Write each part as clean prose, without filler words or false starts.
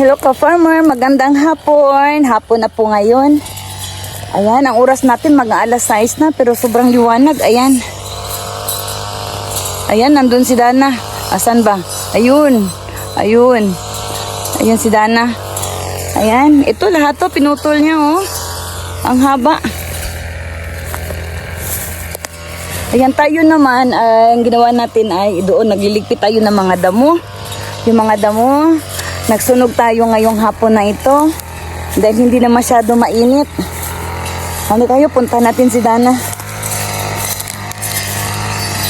Hello ka-farmer, magandang hapon. Hapon na po ngayon. Ayan, ang oras natin mag-aalas 6 na pero sobrang liwanag. Ayan. Ayan, nandun si Dana. Asan ba? Ayun. Ayun. Ayan si Dana. Ayan, ito lahat to pinutol niya oh. Ang haba. Ayan, tayo naman, ang ginawa natin ay doon nagliligpit tayo ng mga damo. Yung mga damo, nagsunog tayo ngayong hapon na ito dahil hindi na masyado mainit. Ano tayo, punta natin si Dana.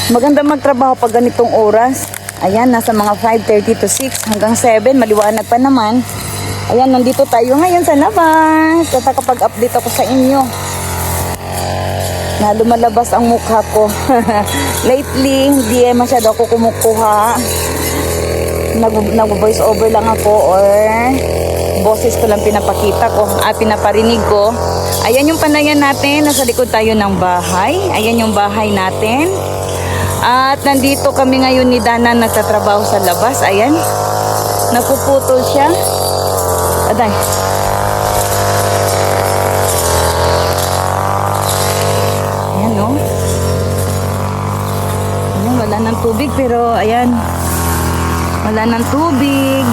Maganda magtrabaho pag ganitong oras. Ayan, nasa mga 5:30 to 6 hanggang 7, maliwanag pa naman. Ayan, nandito tayo ngayon sa labas. At kapag-update ako sa inyo na lumalabas ang mukha ko. Lately, hindi masyado ako kumukuha. Nag-voice over lang ako or boses ko lang pinapakita ko, pinaparinig ko. Ayan yung panayan natin, nasa likod tayo ng bahay. Ayan yung bahay natin. At nandito kami ngayon ni Dana nagtatrabaho sa labas. Ayan, napuputol siya. Aday. Ayan o. Ayan, wala ng tubig pero ayan. Wala ng tubig.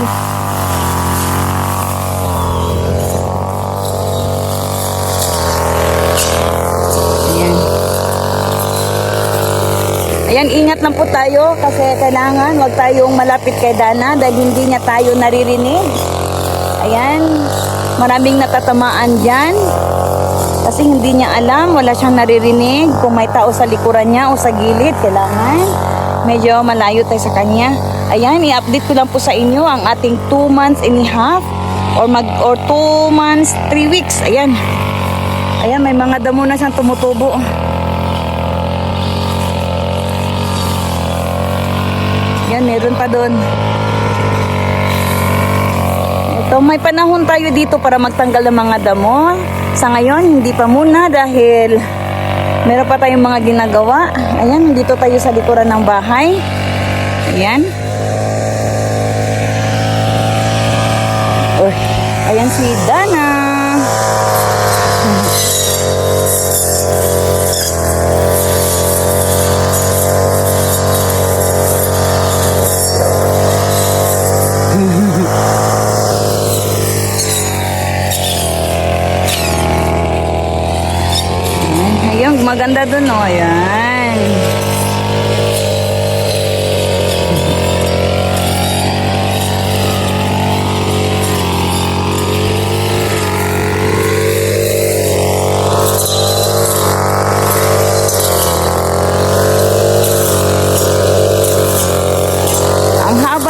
Ayan. Ayan, ingat lang po tayo kasi kailangan wag tayong malapit kay Dana dahil hindi niya tayo naririnig. Ayan, maraming natatamaan dyan kasi hindi niya alam, wala siyang naririnig kung may tao sa likuran niya o sa gilid. Kailangan medyo malayo tayo sa kanya. Ayan, i-update ko lang po sa inyo ang ating 2 months and a half or 2 months, 3 weeks. Ayan. Ayan, may mga damo na siyang tumutubo. Ayan, meron pa doon. Ito, may panahon tayo dito para magtanggal ng mga damo. Sa ngayon, hindi pa muna dahil meron pa tayong mga ginagawa. Ayan, dito tayo sa likuran ng bahay. Ayan. Oh, ayan si Dana. Ayun, maganda dun oh. Ayan.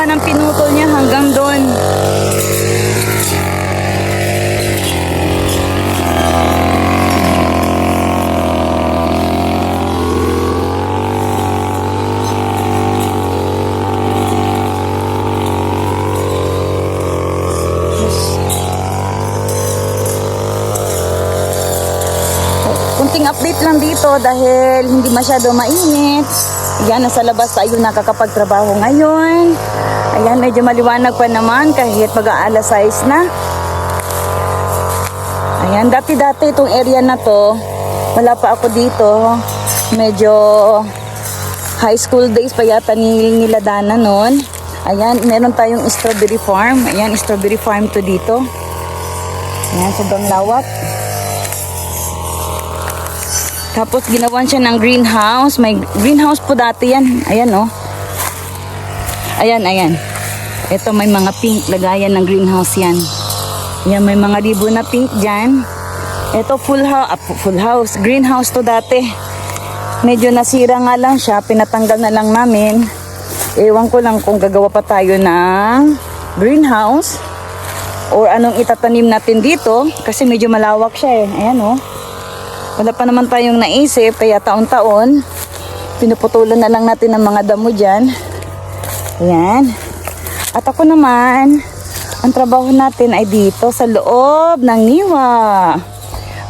Ng pinutol niya hanggang doon. Kunting update lang dito dahil hindi masyado mainit. Yan, nasa labas tayo nakakapagtrabaho ngayon. Ayan, medyo maliwanag pa naman kahit mag-aalas 6 na. Ayan, dati-dati itong area na to, wala pa ako dito. Medyo high school days pa yata nila Dana noon. Ayan, meron tayong strawberry farm. Ayan, strawberry farm to dito. Ayan, sobrang lawak. Tapos ginawan siya ng greenhouse. May greenhouse po dati yan. Ayan oh. Ayan, ayan. Ito may mga pink lagayan ng greenhouse yan. Ayan, may mga ribbon na pink dyan. Ito full house. Greenhouse to dati. Medyo nasira nga lang siya. Pinatanggal na lang namin. Ewan ko lang kung gagawa pa tayo ng greenhouse. Or anong itatanim natin dito. Kasi medyo malawak siya eh. Ayan oh. Wala pa naman tayong naisip. Kaya taon-taon, pinuputulan na lang natin ng mga damo dyan. Ayan. At ako naman, ang trabaho natin ay dito sa loob ng niwa.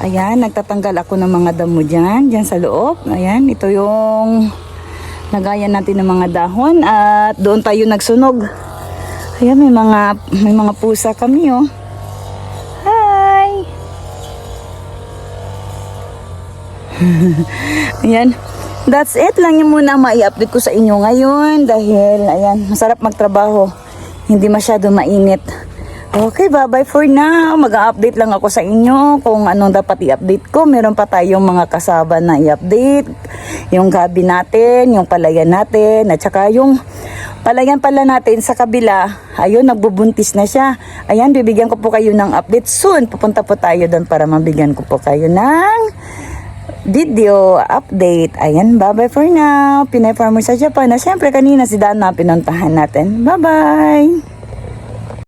Ayan, nagtatanggal ako ng mga damo dyan sa loob. Ayan, ito yung lagayan natin ng mga dahon at doon tayo nagsunog. Ayan, may mga pusa kami, oh. Hi! Ayan. That's it lang yung muna mai-update ko sa inyo ngayon dahil, ayan, masarap magtrabaho. Hindi masyado mainit. Okay, bye-bye for now. Mag-update lang ako sa inyo kung anong dapat i-update ko. Meron pa tayong mga kasaba na i-update. Yung gabi natin, yung palayan natin, at saka yung palayan pala natin sa kabila. Ayun, nagbubuntis na siya. Ayan, bibigyan ko po kayo ng update soon. Pupunta po tayo doon para mabigyan ko po kayo ng video update. Ayan, bye-bye for now. Pinay Farmer sa Japan. Na syempre kanina si Dana pinuntahan natin. Bye-bye!